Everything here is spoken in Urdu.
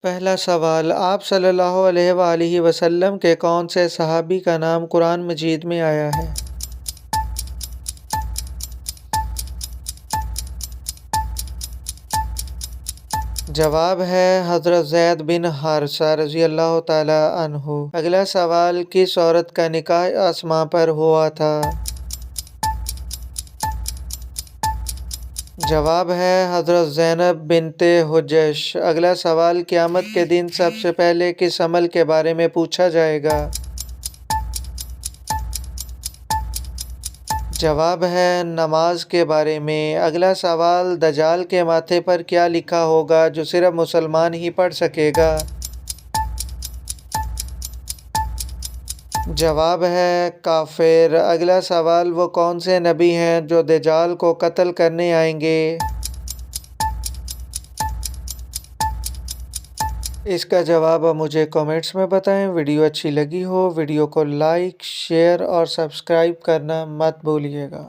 پہلا سوال، آپ صلی اللہ علیہ وآلہ وسلم کے کون سے صحابی کا نام قرآن مجید میں آیا ہے؟ جواب ہے حضرت زید بن حارثہ رضی اللہ تعالی عنہ۔ اگلا سوال، کس عورت کا نکاح اسماء پر ہوا تھا؟ جواب ہے حضرت زینب بنت حجش۔ اگلا سوال، قیامت کے دن سب سے پہلے کس عمل کے بارے میں پوچھا جائے گا؟ جواب ہے نماز کے بارے میں۔ اگلا سوال، دجال کے ماتھے پر کیا لکھا ہوگا جو صرف مسلمان ہی پڑھ سکے گا؟ جواب ہے کافر۔ اگلا سوال، وہ کون سے نبی ہیں جو دجال کو قتل کرنے آئیں گے؟ اس کا جواب مجھے کمنٹس میں بتائیں۔ ویڈیو اچھی لگی ہو ویڈیو کو لائک، شیئر اور سبسکرائب کرنا مت بھولیے گا۔